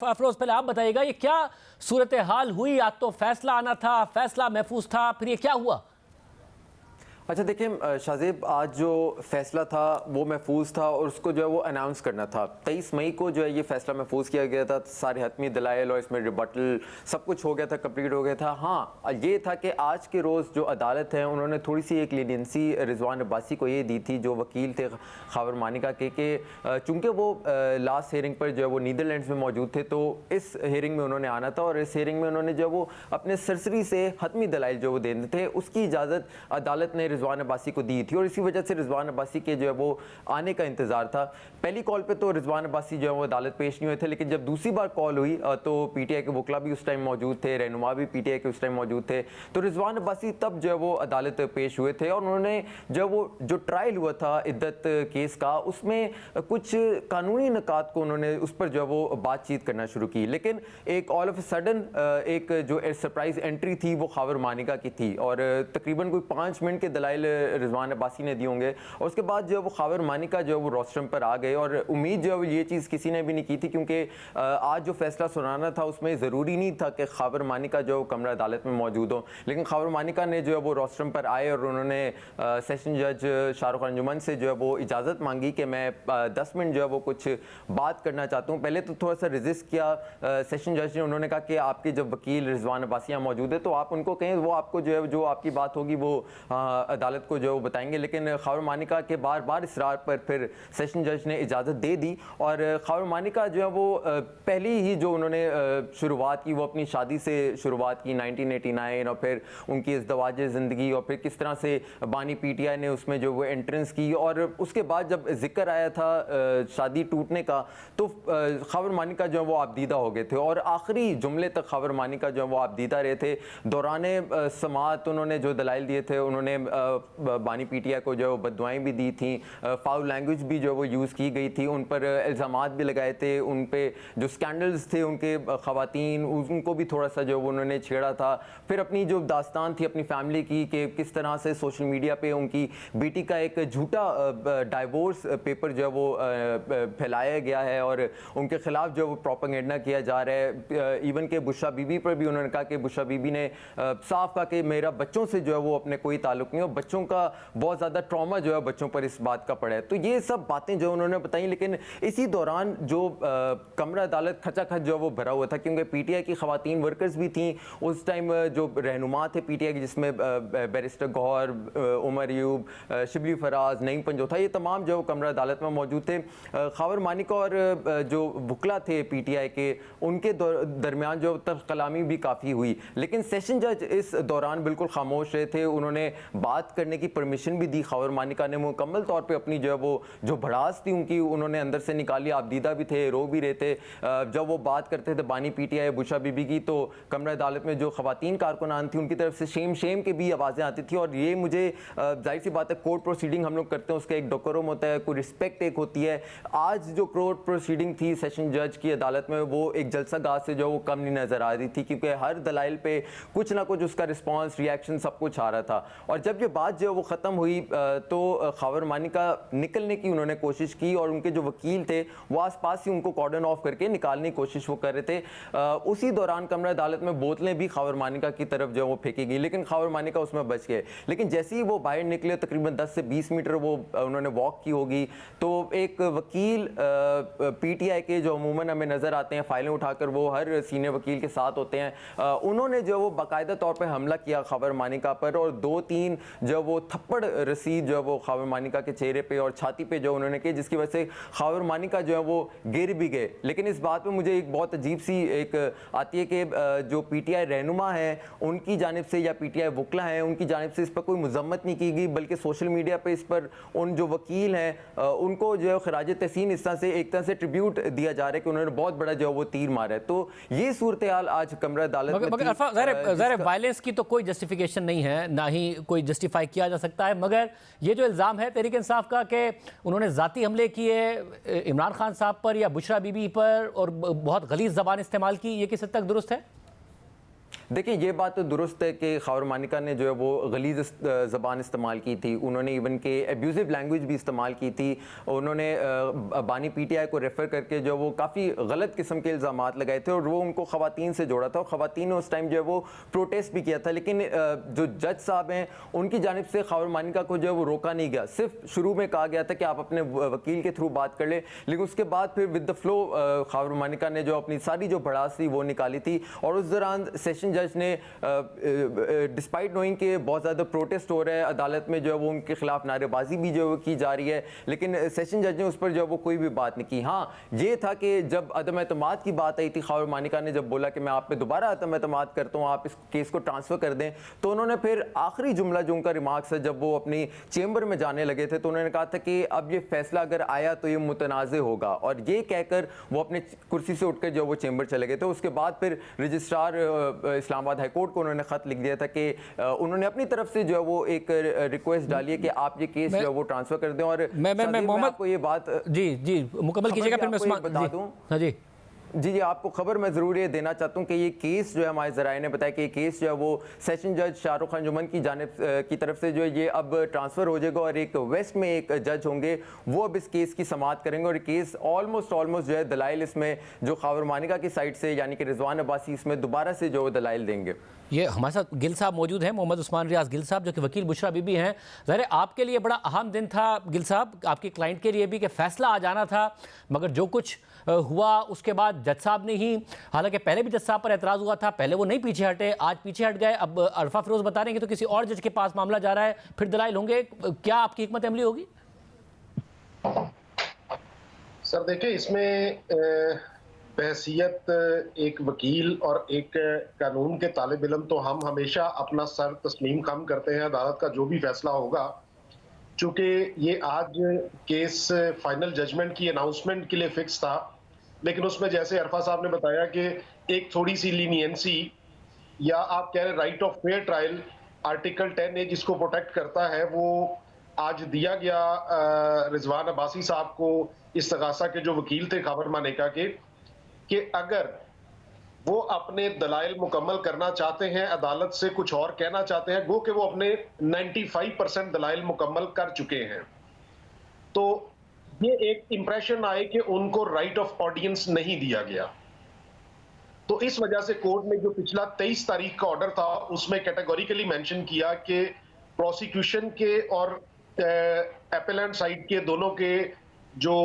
अफरोज, पहले आप बताइएगा ये क्या सूरत हाल हुई। आज तो फैसला आना था, फैसला महफूज था, फिर ये क्या हुआ? अच्छा देखिए शाहजेब, आज जो फैसला था वो महफूज था और उसको जो है वो अनाउंस करना था। 23 मई को जो है ये फैसला महफूज किया गया था। सारे हतमी दलाइल और इसमें रिबटल सब कुछ हो गया था, कंप्लीट हो गया था। हाँ, ये था कि आज के रोज़ जो अदालत है उन्होंने थोड़ी सी एक लीनियंसी रिजवान अब्बासी को ये दी थी, जो वकील थे खावर मानिका के, चूँकि वो लास्ट हेयरिंग पर जो है वो नीदरलैंड्स में मौजूद थे, तो इस हेयरिंग में उन्होंने आना था और इस हेयरिंग में उन्होंने जो वो अपने सरसरी से हतमी दलाइल जो वो देते थे उसकी इजाज़त अदालत ने रिजवान अब्बासी को दी थी और इसी वजह से रिजवान अब्बासी के जो है वो आने का इंतजार था। पहली कॉल पे तो रिजवान अब्बासी जो है वो अदालत पेश नहीं हुए थे, लेकिन जब दूसरी बार कॉल हुई तो पीटीआई के वकला भी उस टाइम मौजूद थे, रहनुमा भी पीटीआई के उस टाइम मौजूद थे, तो रिजवान अब्बासी तब जो है वो अदालत पेश हुए थे और उन्होंने जो ट्रायल हुआ था इद्दत केस का, उसमें कुछ कानूनी निकात को उन्होंने उस पर जो है वो बातचीत करना शुरू की। लेकिन एक ऑल ऑफ सडन एक जो सरप्राइज एंट्री थी वो खावर मानिका की थी और तकरीबन कोई 5 मिनट के दलाइल रिजवान अब्बासी ने दिए होंगे और उसके बाद जो है वो खावर मानिका जो है वो रोस्ट्रम पर आ गए। और उम्मीद जो है ये चीज़ किसी ने भी नहीं की थी, क्योंकि आज जो फैसला सुनाना था उसमें ज़रूरी नहीं था कि खावर मानिका जो कमरा अदालत में मौजूद हो, लेकिन खावर मानिका ने जो है वो रोस्ट्रम पर आए और उन्होंने सेशन जज शाहरुख अंजुमन से जो है वो इजाज़त मांगी कि मैं 10 मिनट जो है वो कुछ बात करना चाहता हूँ। पहले तो थोड़ा सा रेजिस्ट किया सेशन जज ने, उन्होंने कहा कि आपके जब वकील रिजवान अब्बासी यहाँ मौजूद है तो आप उनको कहें, वो आपको जो है जो आपकी बात होगी वो अदालत को जो बताएंगे। लेकिन खावर मानिका के बार बार इसरार पर फिर सेशन जज ने इजाज़त दे दी और खावर मानिका जो है वो पहली ही जो उन्होंने शुरुआत की वो अपनी शादी से शुरुआत की 1989 और फिर उनकी इज़्दवाज ज़िंदगी और फिर किस तरह से बानी पीटीआई ने उसमें जो वो एंट्रेंस की और उसके बाद जब जिक्र आया था शादी टूटने का तो खावर मानिका जो है वो आबदीदा हो गए थे और आखिरी जुमले तक खावर मानिका जो है वो आबदीदा रहे थे। दौराने समात उन्होंने जो दलाइल दिए थे, उन्होंने बानी पीटीआई को जो बददुआएं भी दी थी, फाउल लैंग्वेज भी जो वो यूज़ की गई थी, उन पर इल्ज़ामात भी लगाए थे, उन पे जो स्कैंडल्स थे उनके ख़वातीन उनको भी थोड़ा सा जो उन्होंने छेड़ा था। फिर अपनी जो दास्तान थी अपनी फैमिली की कि किस तरह से सोशल मीडिया पे उनकी बेटी का एक झूठा डाइवोर्स पेपर जो है वो फैलाया गया है और उनके खिलाफ जो वो प्रोपेगेंडा किया जा रहा है। इवन के बुशरा बीबी पर भी उन्होंने कहा कि बुशरा बीबी ने साफ कहा कि मेरा बच्चों से जो है वो अपने कोई ताल्लुक नहीं और बच्चों का बहुत ज़्यादा ट्रॉमा जो है बच्चों पर इस बात का पड़ा है। तो ये सब बातें जो उन्होंने बताई, लेकिन इसी दौरान जो कमरा अदालत खचाखच जो वो भरा हुआ था, क्योंकि पीटीआई की ख़वातीन वर्कर्स भी थी उस टाइम, जो रहनुमा थे पीटीआई के, जिसमें बैरिस्टर गौहर, उमर अयूब, शिबली फराज, नईम पंजोथा, ये तमाम जो कमरा अदालत में मौजूद थे। खावर मानिका और जो वकला थे पीटीआई के, उनके दरमियान जो तल्ख कलामी भी काफ़ी हुई, लेकिन सेशन जज इस दौरान बिल्कुल खामोश रहे थे। उन्होंने बात करने की परमिशन भी दी। खावर मानिका ने मुकम्मल तौर पे अपनी जो है वो जो भड़ास थी उनकी उन्होंने अंदर से निकाली, आबदीदा भी थे, रो भी रहे थे। जब वो बात करते थे बानी पीटीआई बुशरा बीबी की, तो कमरा अदालत में जो ख़वातीन कारकुनान थी उनकी तरफ से शेम के भी आवाज़ें आती थी और ये मुझे जाहिर सी बात है, कोर्ट प्रोसीडिंग हम लोग करते हैं उसका एक डेकोरम होता है, कोई रिस्पेक्ट एक होती है। आज जो कोर्ट प्रोसीडिंग थी सेशन जज की अदालत में, वो एक जलसा गाज से जो वो कम नहीं नज़र आ रही थी, क्योंकि हर दलाइल पे कुछ ना कुछ उसका रिस्पॉन्स, रिएक्शन सब कुछ आ रहा था। और जब ये बात जो वो ख़त्म हुई तो खावर मानिका निकलने की उन्होंने कोशिश की और उनके जो वकील थे वो आसपास ही उनको कॉर्डन ऑफ करके निकालने की कोशिश वो कर रहे थे। उसी दौरान कमरा अदालत में बोतलें भी खावर मानिका की तरफ जो वो फेंकी गई, लेकिन खावर मानिका उसमें बच गए। लेकिन जैसे ही वो बाहर निकले, तकरीबन 10 से 20 मीटर वो उन्होंने वॉक की होगी, तो एक वकील पीटीआई के जो अमूमन हमें नज़र आते हैं फाइलें उठाकर, वो हर सीनियर वकील के साथ होते हैं, उन्होंने जो वो बाकायदा तौर पर हमला किया खावर मानिका पर और 2-3 जो वो थप्पड़ रसीद जो वो खावर मानिका के चेहरे पे और छाती पे जो उन्होंने की, जिसकी वजह से खावर मानिका जो है वो गिर भी गए। लेकिन इस बात पे मुझे एक बहुत अजीब सी एक आती है कि जो पीटीआई रहनुमा है उनकी जानिब से या पीटीआई वकला हैं उनकी जानिब से इस पर कोई मजम्मत नहीं की गई, बल्कि सोशल मीडिया पे इस पर उन जो वकील हैं उनको जो है खराज तहसीन इस तरह से एक तरह से ट्रिब्यूट दिया जा रहा है कि उन्होंने बहुत बड़ा जो है वो तीर मारा है। तो ये सूरत हाल आज कमरा अदालत में वायलेंस की तो कोई जस्टिफिकेशन नहीं है, ना ही कोई जस्टिफाई किया जा सकता है, मगर ये जो इल्ज़ाम है तहरीक इंसाफ का कि उन्होंने ज़ाती हमले किए इमरान खान साहब पर या बुशरा बीबी पर और बहुत गलीज़ ज़बान इस्तेमाल की, ये किस हद तक दुरुस्त है? देखिए ये बात तो दुरुस्त है कि खबर मानिका ने जो है वो गलीज़ ज़बान इस्तेमाल की थी, उन्होंने इवन के एब्यूजिव लैंग्वेज भी इस्तेमाल की थी, उन्होंने बानी पीटीआई को रेफ़र करके जो वो काफ़ी गलत किस्म के इल्ज़ामात लगाए थे और वो उनको ख़वातीन से जोड़ा था और ख़वातीन ने उस टाइम जो है वो प्रोटेस्ट भी किया था। लेकिन जो जज साहब हैं उनकी जानिब से खबर मानिका को जो है वो रोका नहीं गया, सिर्फ शुरू में कहा गया था कि आप अपने वकील के थ्रू बात कर ले, लेकिन उसके बाद फिर विद द फ्लो खबर मानिका ने जो अपनी सारी जो भड़ास थी वो निकाली थी। और उस दौरान सेशन जज ने डिस्पाइट नोइंग कि बहुत ज़्यादा प्रोटेस्ट हो रहा है अदालत में, जो है वो उनके खिलाफ नारेबाजी भी जो की जा रही है, लेकिन सेशन जज ने उस पर जो है वो कोई भी बात नहीं की। हाँ ये था कि जब अदम एतमाद की बात आई थी, खबर मानिका ने जब बोला कि मैं आप पे दोबारा अदम एतमाद करता हूँ, आप इस केस को ट्रांसफ़र कर दें, तो उन्होंने फिर आखिरी जुमला जो उनका रिमार्क्स है जब वो अपनी चेंबर में जाने लगे थे, तो उन्होंने कहा था कि अब ये फैसला अगर आया तो ये मुतनाज़ होगा, और ये कहकर वो अपनी कुर्सी से उठकर जो वो चेंबर चले गए थे। उसके बाद फिर रजिस्ट्रार इस्लामाबाद हाई कोर्ट को उन्होंने ख़त लिख दिया था कि उन्होंने अपनी तरफ से जो है वो एक रिक्वेस्ट डाली है कि आप ये केस जो है वो ट्रांसफ़र कर दें। और मैं मोहम्मद को ये बात जी मुकम्मल कीजिएगा, फिर मैं उस्मान बता दूं। हाँ जी जी आपको खबर मैं ज़रूर ये देना चाहता हूँ कि ये केस जो है हमारे ज़राए ने बताया कि ये केस जो है वो सेशन जज शाहरुख अंजुमन की जानिब की तरफ से जो है ये अब ट्रांसफ़र हो जाएगा और एक वेस्ट में एक जज होंगे, वो अब इस केस की समाअत करेंगे। और केस ऑलमोस्ट जो है दलाइल इसमें जो खबर मानिका की साइड से यानी कि रिजवान अब्बासी इसमें दोबारा से जो दलाइल देंगे। ये हमारे साथ गिल साहब मौजूद हैं, मोहम्मद उस्मान रियाज गिल साहब, जो कि वकील बुशरा बीबी हैं। ज़ाहिर आपके लिए बड़ा अहम दिन था गिल साहब, आपके क्लाइंट के लिए भी, कि फ़ैसला आ जाना था, मगर जो कुछ हुआ उसके बाद जज साहब ने ही, हालांकि पहले भी जज साहब पर एतराज़ हुआ था, पहले वो नहीं पीछे हटे, आज पीछे हट गए, अब अरफा फिरोज़ बता रहे हैं कि तो किसी और जज के पास मामला जा रहा है, फिर दलाइल होंगे, क्या आपकी हिकमत अमली होगी? सर देखिए, इसमें बहसियत एक वकील और एक कानून के तालिब इल्म तो हम हमेशा अपना सर तस्लीम कम करते हैं अदालत का जो भी फैसला होगा। चूंकि ये आज केस फाइनल जजमेंट की अनाउंसमेंट के लिए फिक्स था, लेकिन उसमें जैसे अरफा साहब ने बताया कि एक थोड़ी सी लीनियंसी या आप कह रहे right of fair trial article 10A जिसको प्रोटेक्ट करता है, वो आज दिया गया रिजवान अब्बासी साहब को, इस्तगासा के जो वकील थे खबर मानिका के, कि अगर वो अपने दलाइल मुकम्मल करना चाहते हैं, अदालत से कुछ और कहना चाहते हैं, गो कि वो अपने 95% दलाइल मुकम्मल कर चुके हैं, तो ये एक इंप्रेशन आए कि उनको राइट ऑफ ऑडियंस नहीं दिया गया। तो इस वजह से कोर्ट ने जो पिछला 23 तारीख का ऑर्डर था उसमें कैटेगोरिकली मेंशन किया कि प्रोसिक्यूशन के और एपेलेंट साइड के दोनों के जो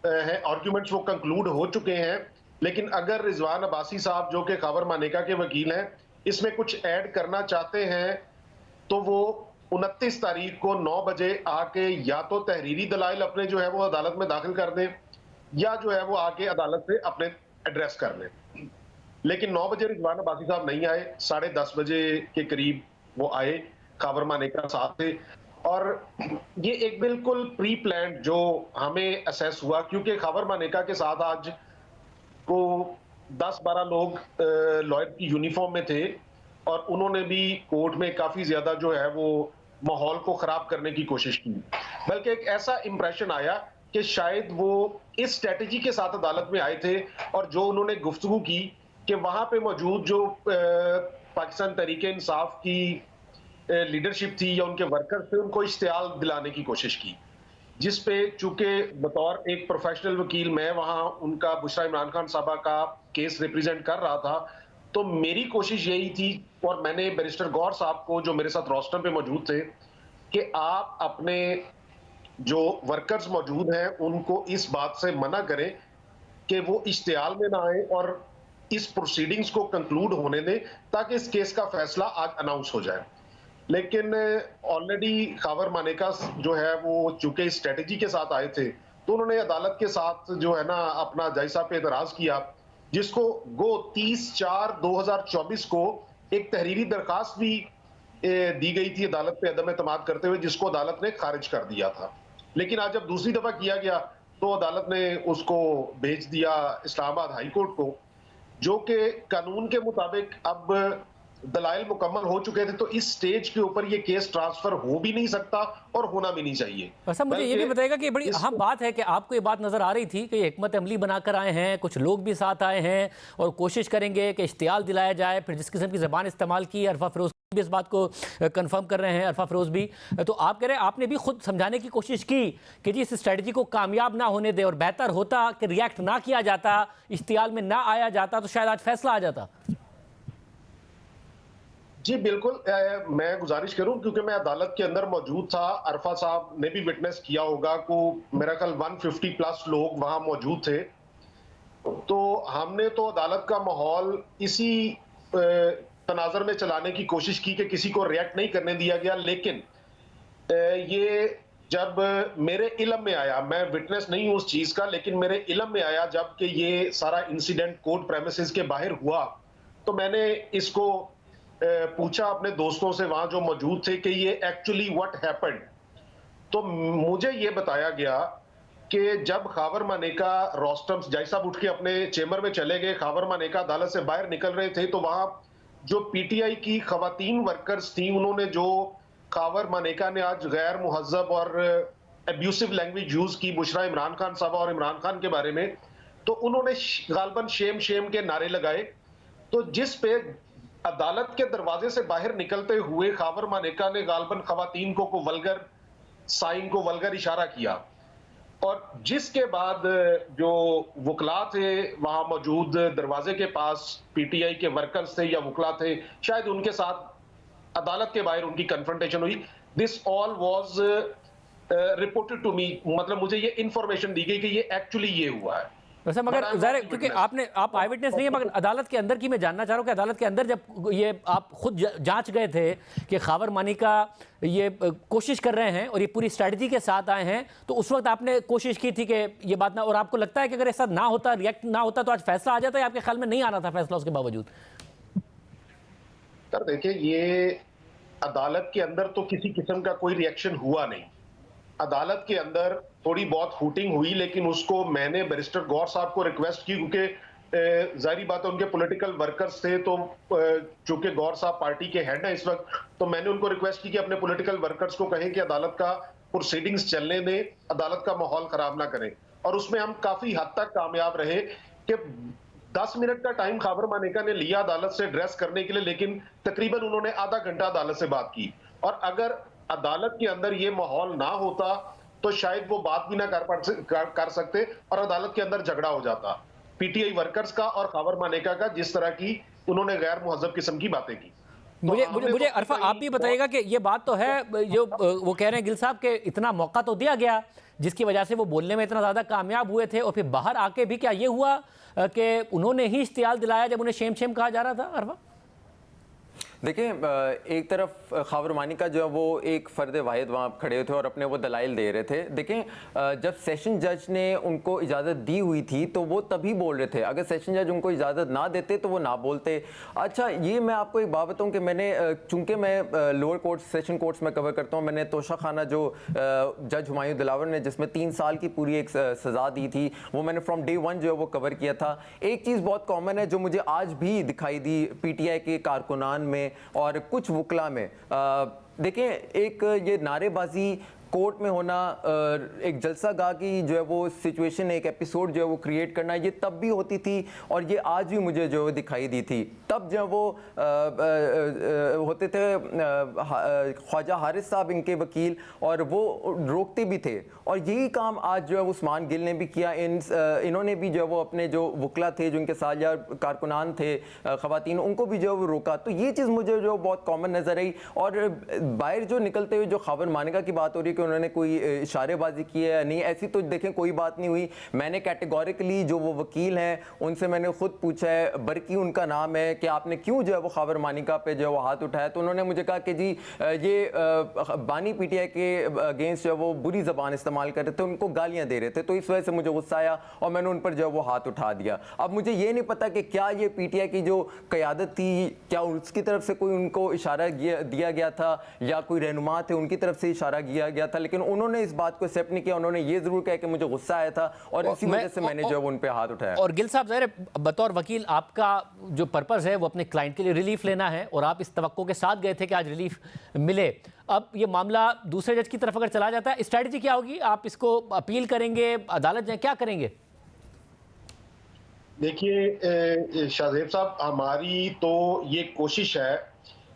है आर्ग्यूमेंट्स वो कंक्लूड हो चुके हैं, लेकिन अगर रिजवान अब्बासी साहब जो कि खबर मानिका के वकील हैं इसमें कुछ ऐड करना चाहते हैं तो वो 29 तारीख को 9 बजे आके या तो तहरीरी दलाइल अपने जो है वो अदालत में दाखिल कर दें या जो है वो आके अदालत से अपने एड्रेस कर लें। लेकिन 9 बजे रिजवान अब्बासी साहब नहीं आए, 10:30 बजे के करीब वो आए खबर मानिका साथ थे, और ये एक बिल्कुल प्री प्लान्ड जो हमें असेस हुआ, क्योंकि खबर मानिका के साथ आज को 10-12 लोग लॉयर की यूनिफॉर्म में थे और उन्होंने भी कोर्ट में काफी ज्यादा जो है वो माहौल को खराब करने की कोशिश की, बल्कि एक ऐसा इंप्रेशन आया कि शायद वो इस स्ट्रेटेजी के साथ अदालत में आए थे, और जो उन्होंने गुफ्तगू की कि वहां पे मौजूद जो पाकिस्तान तहरीक इंसाफ की लीडरशिप थी या उनके वर्कर्स थे, उनको इश्तियाल दिलाने की कोशिश की, जिस पे चूंकि बतौर एक प्रोफेशनल वकील मैं वहां उनका बुशरा इमरान खान साहबा का केस रिप्रेजेंट कर रहा था, तो मेरी कोशिश यही थी, और मैंने बैरिस्टर गौर साहब को जो मेरे साथ रोस्टर पे मौजूद थे, कि आप अपने जो वर्कर्स मौजूद हैं उनको इस बात से मना करें कि वो इश्तियाल में ना आए और इस प्रोसीडिंग्स को कंक्लूड होने दें ताकि इस केस का फैसला आज अनाउंस हो जाए। लेकिन ऑलरेडी खबर मानिका जो है वो चूंकि स्ट्रेटेजी के साथ आए थे, तो उन्होंने अदालत के साथ जो है ना अपना जज साहब पे एतराज किया, जिसको गो 30/4/2024 को एक तहरीरी दरखास्त भी दी गई थी अदालत पे अदम एतमाद करते हुए, जिसको अदालत ने खारिज कर दिया था। लेकिन आज जब दूसरी दफा किया गया तो अदालत ने उसको भेज दिया इस्लामाबाद हाई कोर्ट को, जो कि कानून के मुताबिक अब दलाइल मुकम्मल हो चुके थे, तो इस स्टेज के ऊपर ये केस ट्रांसफर हो भी नहीं सकता और होना भी नहीं चाहिए। अच्छा, मुझे ये भी बताएगा कि बड़ी अहम बात है कि आपको ये बात नज़र आ रही थी कि ये हिकमत अमली बनाकर आए हैं, कुछ लोग भी साथ आए हैं और कोशिश करेंगे कि इश्तियाल दिलाया जाए, फिर जिस किस्म की ज़बान इस्तेमाल की, अरफा फिरोज़ भी इस बात को कंफर्म कर रहे हैं, अरफा फिरोज़ भी। तो आप कह रहे हैं आपने भी खुद समझाने की कोशिश की कि जी इस स्ट्रेटजी को कामयाब ना होने दे और बेहतर होता कि रिएक्ट ना किया जाता, इश्तियाल में ना आया जाता तो शायद आज फैसला आ जाता। जी बिल्कुल, मैं गुजारिश करूं क्योंकि मैं अदालत के अंदर मौजूद था, अरफा साहब ने भी विटनेस किया होगा को मेरा ख्याल 150 प्लस लोग वहां मौजूद थे। तो हमने तो अदालत का माहौल इसी तनाजर में चलाने की कोशिश की कि किसी को रिएक्ट नहीं करने दिया गया, लेकिन ये जब मेरे इल्म में आया, मैं विटनेस नहीं हूं उस चीज का, लेकिन मेरे इल्म में आया जब कि ये सारा इंसिडेंट कोर्ट प्रेमिसेस के बाहर हुआ, तो मैंने इसको पूछा अपने दोस्तों से वहां जो मौजूद थे कि ये एक्चुअली व्हाट हैपेंड। तो मुझे ये बताया गया कि जब खावर मानेका रोस्टम जय साहब उठ के अपने चेंबर में चले गए, खावर मानेका अदालत से बाहर निकल रहे थे, तो वहां जो पीटीआई की खवातीन वर्कर्स थी, उन्होंने जो खावर मानेका ने आज गैर मुहज्जब और अब्यूसिव लैंग्वेज यूज की बुशरा इमरान खान साहब और इमरान खान के बारे में, तो उन्होंने गालबन शेम शेम के नारे लगाए। तो जिस पे अदालत के दरवाजे से बाहर निकलते हुए खावर मानेका ने गालबन खवातीन को वल्गर साइन को वल्गर इशारा किया, और जिसके बाद जो वकला थे वहां मौजूद दरवाजे के पास, पीटीआई के वर्कर्स थे या वकला थे, शायद उनके साथ अदालत के बाहर उनकी कन्फ्रंटेशन हुई। This all was reported to me, मतलब मुझे ये इंफॉर्मेशन दी गई कि ये एक्चुअली ये हुआ है। वैसे मगर ज़ाहिर है क्योंकि आप आई विटनेस नहीं है, मगर अदालत के अंदर की मैं जानना चाह रहा हूँ कि अदालत के अंदर जब ये आप खुद जांच गए थे कि खावर मानेका ये कोशिश कर रहे हैं और ये पूरी स्ट्रैटेजी के साथ आए हैं, तो उस वक्त आपने कोशिश की थी कि ये बात ना, और आपको लगता है कि अगर ऐसा ना होता, रिएक्ट ना होता, तो आज फैसला आ जाता है? आपके ख्याल में नहीं आना था फैसला उसके बावजूद? सर देखिए, ये अदालत के अंदर तो किसी किस्म का कोई रिएक्शन हुआ नहीं। अदालत के अंदर थोड़ी बहुत हूटिंग हुई, लेकिन उसको मैंने बैरिस्टर गौर साहब को रिक्वेस्ट की, क्योंकि जाहिर बात है उनके पॉलिटिकल वर्कर्स थे, तो चूंकि गौर साहब पार्टी के हेड हैं इस वक्त, तो मैंने उनको रिक्वेस्ट की कि अपने पॉलिटिकल वर्कर्स को कहें कि अदालत का प्रोसीडिंग्स चलने दें, अदालत का माहौल खराब ना करें। और उसमें हम काफी हद तक कामयाब रहे कि 10 मिनट का टाइम खावर मानेका ने लिया अदालत से एड्रेस करने के लिए, लेकिन तकरीबन उन्होंने आधा घंटा अदालत से बात की। और अगर अदालत के अंदर ये माहौल ना होता तो शायद वो बात भी ना कर सकते और अदालत के अंदर झगड़ा हो जाता पीटीआई वर्कर्स का और खावर मानेका का, जिस तरह की उन्होंने गैर मुहज्जब किस्म की बातें की। मुझे अरफा आप भी बताइएगा कि ये बात तो है जो वो कह रहे हैं गिल साहब के इतना मौका तो दिया गया जिसकी वजह से वो बोलने में इतना ज़्यादा कामयाब हुए थे, और फिर बाहर आके भी क्या ये हुआ कि उन्होंने ही इश्तियाल दिलाया जब उन्हें शेम शेम कहा जा रहा था? अरफा देखिए, एक तरफ खावर मानेका जो है वो एक फ़र्द वाहिद वहाँ खड़े थे और अपने वो दलाइल दे रहे थे। देखें, जब सेशन जज ने उनको इजाज़त दी हुई थी तो वो तभी बोल रहे थे, अगर सेशन जज उनको इजाज़त ना देते तो वो ना बोलते। अच्छा, ये मैं आपको एक बात बताऊँ कि मैंने, चूँकि मैं लोअर कोर्ट सेशन कोर्ट्स में कवर करता हूँ, मैंने तोशा खाना जो जज हुमायूं दिलावर ने जिसमें 3 साल की पूरी एक सज़ा दी थी, वो मैंने फ्रॉम डे 1 जो है वो कवर किया था। एक चीज़ बहुत कॉमन है जो मुझे आज भी दिखाई दी पीटीआई के कारकुनान में और कुछ वकला में, देखें, एक ये नारेबाजी कोर्ट में होना, एक जलसा गाह की जो है वो सिचुएशन, एक एपिसोड जो है वो क्रिएट करना, ये तब भी होती थी और ये आज भी मुझे जो है दिखाई दी थी। तब जो वो होते थे ख्वाजा हारिस साहब इनके वकील, और वो रोकते भी थे, और यही काम आज जो है उस्मान गिल ने भी किया। इन्होंने भी जो है वो अपने जो वकला थे, जो इनके साथ या कारकुनान थे, खवातीन, उनको भी जो है वो रोका। तो ये चीज़ मुझे जो बहुत कॉमन नज़र आई। और बाहर जो निकलते हुए जो खावर मानेका की बात हो रही है कि उन्होंने कोई इशारेबाजी की है, नहीं, ऐसी तो देखें कोई बात नहीं हुई। मैंने कैटेगोरिकली जो वो वकील हैं उनसे मैंने खुद पूछा है, बरकी उनका नाम है, कि आपने क्यों जो है वो खावर मानेका पे जो है वो हाथ उठाया, तो उन्होंने मुझे कहा कि जी ये बानी पीटीआई के अगेंस्ट जो है वो बुरी ज़बान इस्तेमाल कर रहे थे, उनको गालियाँ दे रहे थे, तो इस वजह से मुझे गुस्सा आया और मैंने उन पर जो है वो हाथ उठा दिया। अब मुझे ये नहीं पता कि क्या ये पीटीआई की जो क़यादत थी, क्या उसकी तरफ से कोई उनको इशारा दिया गया था या कोई रहनुमा थे उनकी तरफ से इशारा किया गया था, लेकिन उन्होंने इस बात को एक्सेप्ट नहीं किया। उन्होंने ये जरूर कहा कि मुझे गुस्सा आया था और इसी वजह से मैंने जो है उन पे हाथ उठाया। और गिल साहब, ज़ाहिर है बतौर वकील आपका जो पर्पस है वो अपने क्लाइंट के लिए रिलीफ लेना है, और आप इस तवक्को के साथ गए थे कि आज रिलीफ मिले। अब ये मामला दूसरे जज की तरफ अगर चला जाता है, स्ट्रैटेजी क्या होगी? आप इसको अपील करेंगे, अदालत जाए, क्या करेंगे? देखिए शाहजेब साहब, हमारी तो ये कोशिश है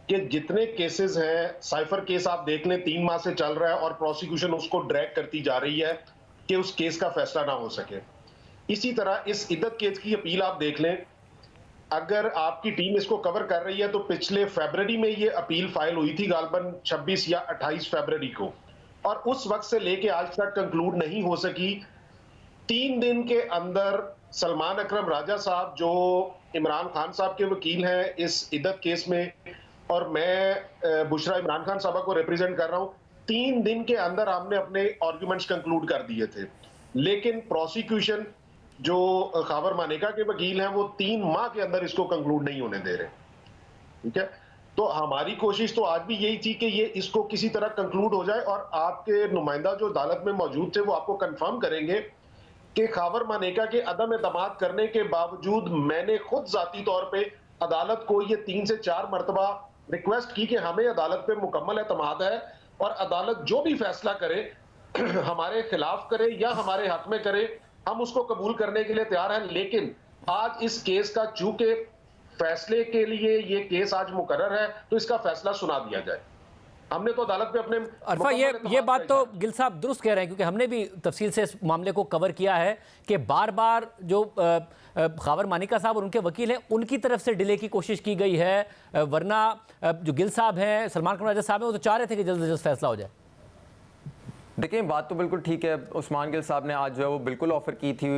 कि जितने केसेस हैं, साइफर केस आप देख लें 3 माह से चल रहा है और प्रोसिक्यूशन उसको ड्रैग करती जा रही है कि उस केस का फैसला ना हो सके। इसी तरह इस इद्दत केस की अपील आप देख लें, अगर आपकी टीम इसको कवर कर रही है तो पिछले फरवरी में ये अपील फाइल हुई थी, गालबन 26 या 28 फरवरी को, और उस वक्त से लेके आज तक कंक्लूड नहीं हो सकी। 3 दिन के अंदर सलमान अकरम राजा साहब, जो इमरान खान साहब के वकील हैं इस इद्दत केस में, और मैं बुशरा इमरान खान साहब को रिप्रेजेंट कर रहा हूं, 3 दिन के अंदर हमने अपने आर्गुमेंट्स कंक्लूड कर दिए थे। लेकिन प्रोसिक्यूशन जो खावर मानेका के वकील हैं वो 3 माह के अंदर इसको कंक्लूड नहीं होने दे रहे। ठीक है, तो हमारी कोशिश तो आज भी यही थी कि ये इसको किसी तरह कंक्लूड हो जाए, और आपके नुमाइंदा जो अदालत में मौजूद थे वो आपको कंफर्म करेंगे कि खावर मानेका के अदम एतमाद करने के बावजूद मैंने खुद जाती तौर पे अदालत को ये 3 से 4 मरतबा रिक्वेस्ट की कि हमें अदालत पे मुकम्मल एतमाद है, और अदालत जो भी फैसला करे हमारे खिलाफ करे या हमारे हक में करे, हम उसको कबूल करने के लिए तैयार हैं। लेकिन आज इस केस का चूंकि फैसले के लिए ये केस आज मुकर्रर है, तो इसका फैसला सुना दिया जाए। हमने तो अदालत पे अपने अरफा, ये बात तो गिल साहब दुरुस्त कह रहे हैं, क्योंकि हमने भी तफसील से इस मामले को कवर किया है कि बार बार जो खावर मानिका साहब और उनके वकील हैं उनकी तरफ से डिले की कोशिश की गई है, वरना जो गिल साहब हैं, सलमान खान राजा साहब हैं, वो तो चाह रहे थे कि जल्द से जल्द फैसला हो जाए। देखिए, बात तो बिल्कुल ठीक है। उस्मान गिल साहब ने आज जो है वो बिल्कुल ऑफर की थी,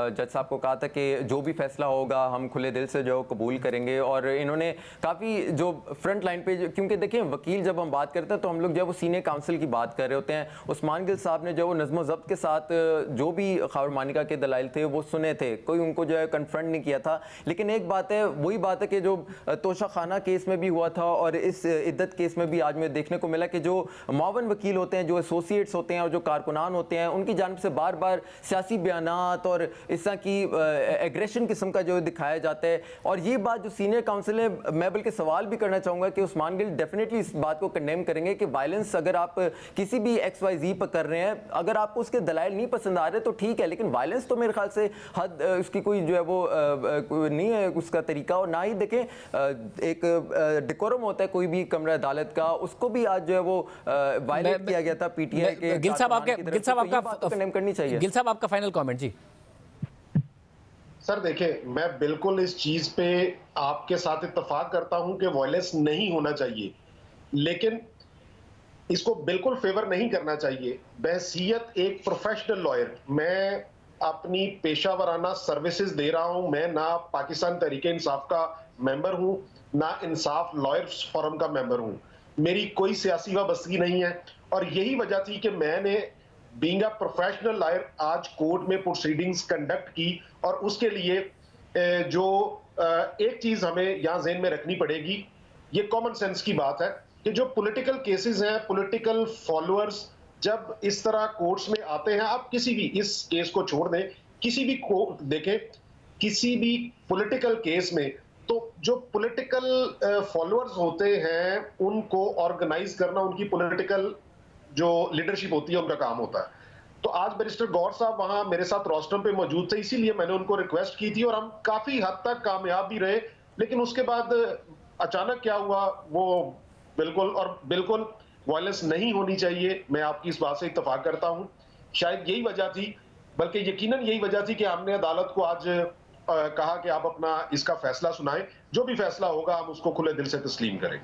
जज साहब को कहा था कि जो भी फैसला होगा हम खुले दिल से जो कबूल करेंगे, और इन्होंने काफ़ी जो फ्रंट लाइन पे, क्योंकि देखिए वकील जब हम बात करते हैं तो हम लोग जो है वो सीनियर काउंसिल की बात कर रहे होते हैं। उस्मान गिल साहब ने जो वो नज़्म ज़ब्त के साथ जो भी खावर मानिका के दलाइल थे वो सुने थे, कोई उनको जो है कन्फ्रंट नहीं किया था। लेकिन एक बात है, वही बात है कि जो तोशा खाना केस में भी हुआ था और इस इद्दत केस में भी आज में देखने को मिला कि जो मावन वकील होते हैं, जो एसोसिएट्स होते हैं और जो कारकुनान होते हैं, उनकी जानिब से बार बार सियासी बयानात और इस तरह की एग्रेशन किस्म का जो दिखाया जाता है। और ये बात जो सीनियर काउंसिल है, मैं बल्कि सवाल भी करना चाहूँगा कि उस्मान गिल डेफिनेटली इस बात को कंडेम करेंगे कि वायलेंस अगर आप किसी भी XYZ पर कर रहे हैं, अगर आपको उसके दलाइल नहीं पसंद आ रहे तो ठीक है, लेकिन वायलेंस तो मेरे ख्याल से हद उसकी कोई जो है वो नहीं है उसका तरीका। और ना ही देखें एक डिकोरम होता है कोई भी कमरा अदालत का, उसको भी आज जो है वो वायलेट किया गया था PTI के। गिल साहब आपका फाइनल कमेंट जी। सर देखिए, मैं बिल्कुल इस चीज पे आपके साथ इत्तेफाक करता हूं कि वायलेंस नहीं होना चाहिए, लेकिन इसको बिल्कुल फेवर नहीं करना चाहिए। बहसीयत एक प्रोफेशनल लॉयर मैं अपनी पेशावराना सर्विसेज दे रहा हूं। मैं ना पाकिस्तान तहरीक इंसाफ का मेंबर हूं, ना इंसाफ लॉयर्स फोरम का मेंबर हूं। मेरी कोई सियासी वाबस्तगी नहीं है, और यही वजह थी कि मैंने बीइंग अ प्रोफेशनल लॉयर आज कोर्ट में प्रोसीडिंग्स कंडक्ट की। और उसके लिए जो एक चीज हमें यहां ज़हन में रखनी पड़ेगी, ये कॉमन सेंस की बात है कि जो पॉलिटिकल केसेस हैं, पॉलिटिकल फॉलोअर्स जब इस तरह कोर्ट्स में आते हैं, आप किसी भी इस केस को छोड़ दें, किसी भी कोर्ट देखें, किसी भी पॉलिटिकल केस में, तो जो पॉलिटिकल फॉलोअर्स होते हैं उनको ऑर्गेनाइज करना, उनकी पॉलिटिकल जो लीडरशिप होती है उनका काम होता है। तो आज बैरिस्टर गौर साहब वहां मेरे साथ रोस्टम पे मौजूद थे, इसीलिए मैंने उनको रिक्वेस्ट की थी, और हम काफी हद तक कामयाब भी रहे। लेकिन उसके बाद अचानक क्या हुआ, वो बिल्कुल वायलेंस नहीं होनी चाहिए। मैं आपकी इस बात से इत्तेफाक करता हूं। शायद यही वजह थी, बल्कि यकीनन यही वजह थी कि हमने अदालत को आज कहा कि आप अपना इसका फैसला सुनाएं, जो भी फैसला होगा हम उसको खुले दिल से तस्लीम करेंगे।